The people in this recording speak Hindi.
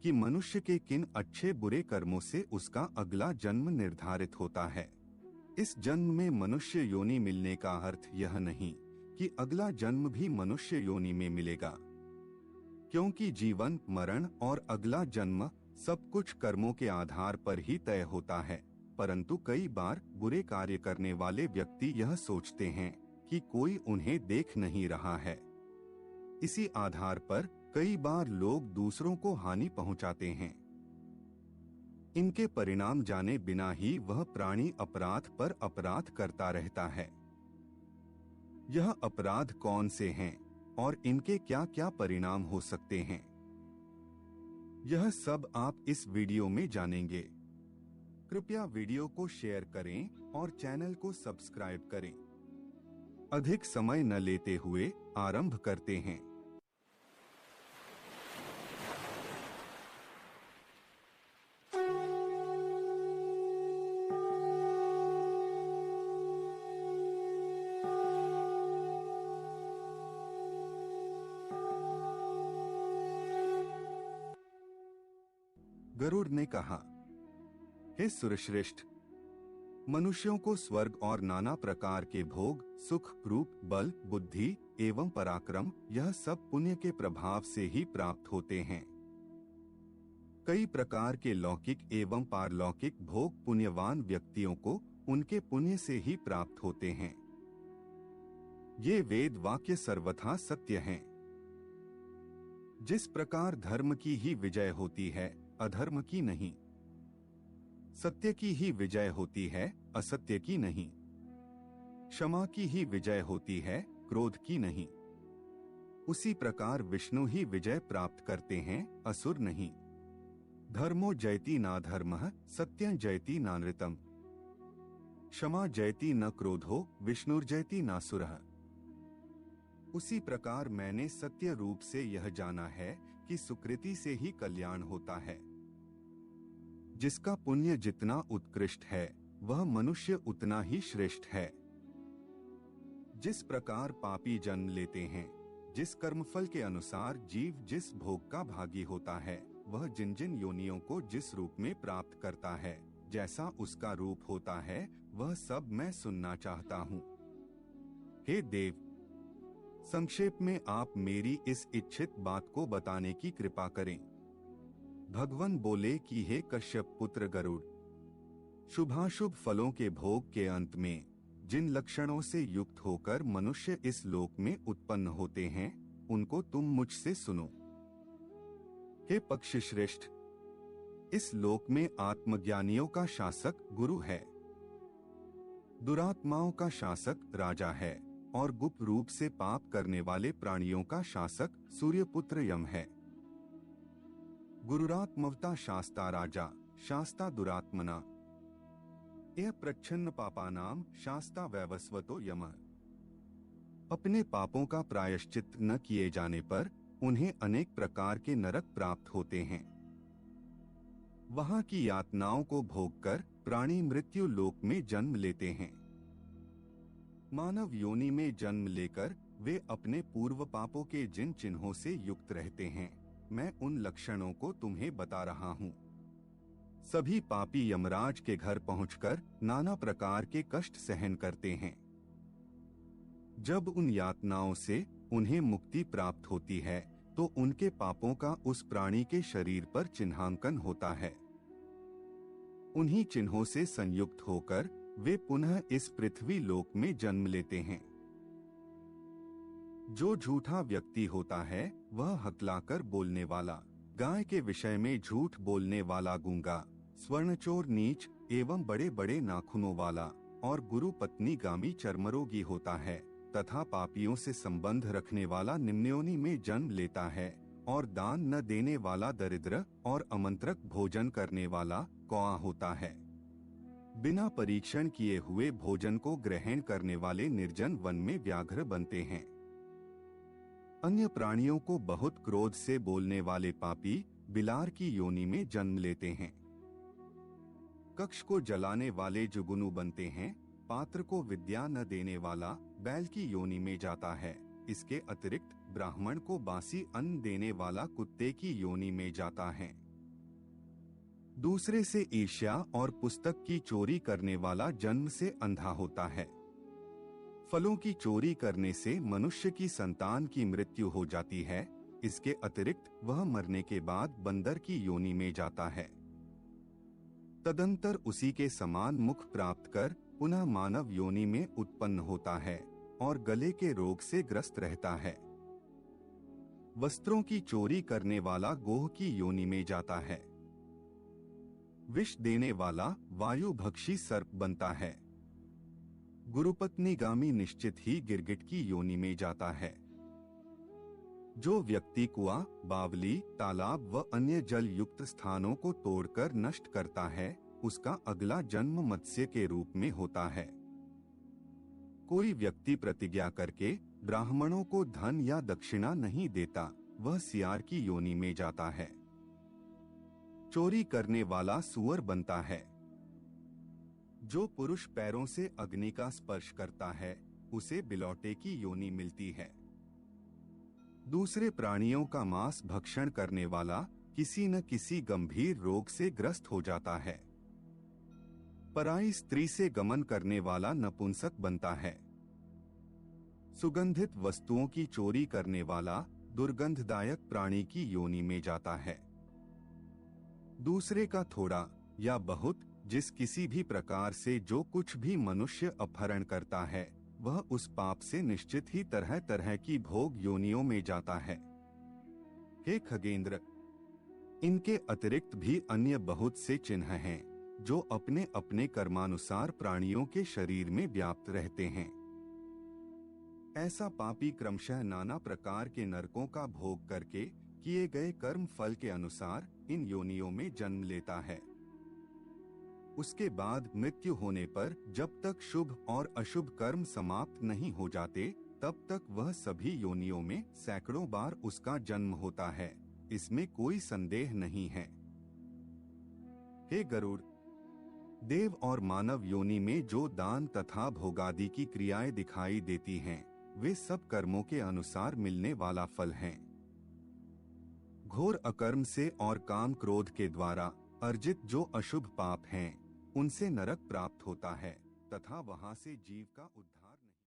कि मनुष्य के किन अच्छे बुरे कर्मों से उसका अगला जन्म निर्धारित होता है। इस जन्म में मनुष्य योनि मिलने का अर्थ यह नहीं कि अगला जन्म भी मनुष्य योनि में मिलेगा, क्योंकि जीवन, मरण और अगला जन्म सब कुछ कर्मों के आधार पर ही तय होता है। परंतु कई बार बुरे कार्य करने वाले व्यक्ति यह सोचते हैं कि कोई उन्हें देख नहीं रहा है। इसी आधार पर कई बार लोग दूसरों को हानि पहुंचाते हैं। इनके परिणाम जाने बिना ही वह प्राणी अपराध पर अपराध करता रहता है। यह अपराध कौन से हैं और इनके क्या क्या परिणाम हो सकते हैं, यह सब आप इस वीडियो में जानेंगे। कृपया वीडियो को शेयर करें और चैनल को सब्सक्राइब करें। अधिक समय न लेते हुए आरंभ करते हैं। गरुड़ ने कहा, हे सुरश्रेष्ठ, मनुष्यों को स्वर्ग और नाना प्रकार के भोग, सुख, रूप, बल, बुद्धि एवं पराक्रम यह सब पुण्य के प्रभाव से ही प्राप्त होते हैं। कई प्रकार के लौकिक एवं पारलौकिक भोग पुण्यवान व्यक्तियों को उनके पुण्य से ही प्राप्त होते हैं। ये वेद वाक्य सर्वथा सत्य हैं। जिस प्रकार धर्म की ही विजय होती है, अधर्म की नहीं, सत्य की ही विजय होती है, असत्य की नहीं, क्षमा की ही विजय होती है, क्रोध की नहीं, उसी प्रकार विष्णु ही विजय प्राप्त करते हैं, असुर नहीं। धर्मो जयति ना धर्मः, सत्यं जयति नानृतम्, क्षमा जयति न क्रोधो, विष्णुर्जयति नासुरः। उसी प्रकार मैंने सत्य रूप से यह जाना है कि सुकृति से ही कल्याण होता है। जिसका पुण्य जितना उत्कृष्ट है वह मनुष्य उतना ही श्रेष्ठ है। जिस प्रकार पापी जन्म लेते हैं, जिस कर्मफल के अनुसार जीव जिस भोग का भागी होता है, वह जिन जिन योनियों को जिस रूप में प्राप्त करता है, जैसा उसका रूप होता है, वह सब मैं सुनना चाहता हूँ। हे देव, संक्षेप में आप मेरी इस इच्छित बात को बताने की कृपा करें। भगवान बोले कि हे कश्यप पुत्र गरुड़, शुभाशुभ फलों के भोग के अंत में जिन लक्षणों से युक्त होकर मनुष्य इस लोक में उत्पन्न होते हैं, उनको तुम मुझसे सुनो। हे पक्ष श्रेष्ठ, इस लोक में आत्मज्ञानियों का शासक गुरु है, दुरात्माओं का शासक राजा है और गुप्त रूप से पाप करने वाले प्राणियों का शासक सूर्यपुत्र यम है। गुरुरात्मवता शास्ता राजा, शास्ता दुरात्मना, यह प्रच्छन्न पापानाम शास्ता वैवस्वतो यम। अपने पापों का प्रायश्चित न किए जाने पर उन्हें अनेक प्रकार के नरक प्राप्त होते हैं। वहां की यातनाओं को भोगकर प्राणी मृत्यु लोक में जन्म लेते हैं। मानव योनि में जन्म लेकर वे अपने पूर्व पापों के जिन चिन्हों से युक्त रहते हैं, मैं उन लक्षणों को तुम्हें बता रहा हूँ। सभी पापी यमराज के घर पहुंचकर नाना प्रकार के कष्ट सहन करते हैं। जब उन यातनाओं से उन्हें मुक्ति प्राप्त होती है तो उनके पापों का उस प्राणी के शरीर पर चिन्हांकन होता है। उन्हीं चिन्हों से संयुक्त होकर वे पुनः इस पृथ्वी लोक में जन्म लेते हैं। जो झूठा व्यक्ति होता है वह हकलाकर बोलने वाला, गाय के विषय में झूठ बोलने वाला गूंगा, स्वर्णचोर, नीच एवं बड़े बड़े नाखूनों वाला और गुरु पत्नी गामी चर्मरोगी होता है, तथा पापियों से संबंध रखने वाला निम्नयोनि में जन्म लेता है, और दान न देने वाला दरिद्र और अमंत्रक भोजन करने वाला कौआ होता है। बिना परीक्षण किए हुए भोजन को ग्रहण करने वाले निर्जन वन में व्याघ्र बनते हैं। अन्य प्राणियों को बहुत क्रोध से बोलने वाले पापी बिलार की योनि में जन्म लेते हैं। कक्ष को जलाने वाले जुगुनु बनते हैं। पात्र को विद्या न देने वाला बैल की योनि में जाता है। इसके अतिरिक्त ब्राह्मण को बासी अन्न देने वाला कुत्ते की योनि में जाता है। दूसरे से ईर्ष्या और पुस्तक की चोरी करने वाला जन्म से अंधा होता है। फलों की चोरी करने से मनुष्य की संतान की मृत्यु हो जाती है। इसके अतिरिक्त वह मरने के बाद बंदर की योनि में जाता है। तदंतर उसी के समान मुख प्राप्त कर पुनः मानव योनि में उत्पन्न होता है और गले के रोग से ग्रस्त रहता है। वस्त्रों की चोरी करने वाला गोह की योनि में जाता है। विष देने वाला वायुभक्षी सर्प बनता है। गुरुपत्नीगामी निश्चित ही गिरगिट की योनि में जाता है। जो व्यक्ति कुआं, बावली, तालाब व अन्य जल युक्त स्थानों को तोड़कर नष्ट करता है, उसका अगला जन्म मत्स्य के रूप में होता है। कोई व्यक्ति प्रतिज्ञा करके ब्राह्मणों को धन या दक्षिणा नहीं देता, वह सियार की योनि में जाता है। चोरी करने वाला सूअर बनता है। जो पुरुष पैरों से अग्नि का स्पर्श करता है, उसे बिलौटे की योनि मिलती है। दूसरे प्राणियों का मांस भक्षण करने वाला किसी न किसी गंभीर रोग से ग्रस्त हो जाता है। पराई स्त्री से गमन करने वाला नपुंसक बनता है। सुगंधित वस्तुओं की चोरी करने वाला दुर्गंधदायक प्राणी की योनि में जाता है। दूसरे का थोड़ा या बहुत जिस किसी भी प्रकार से जो कुछ भी मनुष्य अपहरण करता है, वह उस पाप से निश्चित ही तरह तरह की भोग योनियों में जाता है। हे खगेंद्र, इनके अतिरिक्त भी अन्य बहुत से चिन्ह हैं, जो अपने अपने कर्मानुसार प्राणियों के शरीर में व्याप्त रहते हैं। ऐसा पापी क्रमशः नाना प्रकार के नरकों का भोग करके किए गए कर्म फल के अनुसार इन योनियों में जन्म लेता है। उसके बाद मृत्यु होने पर जब तक शुभ और अशुभ कर्म समाप्त नहीं हो जाते, तब तक वह सभी योनियों में सैकड़ों बार उसका जन्म होता है। इसमें कोई संदेह नहीं है। हे गरुड़, देव और मानव योनि में जो दान तथा भोगादि की क्रियाएं दिखाई देती हैं, वे सब कर्मों के अनुसार मिलने वाला फल हैं। घोर अकर्म से और काम क्रोध के द्वारा अर्जित जो अशुभ पाप हैं, उनसे नरक प्राप्त होता है तथा वहां से जीव का उद्धार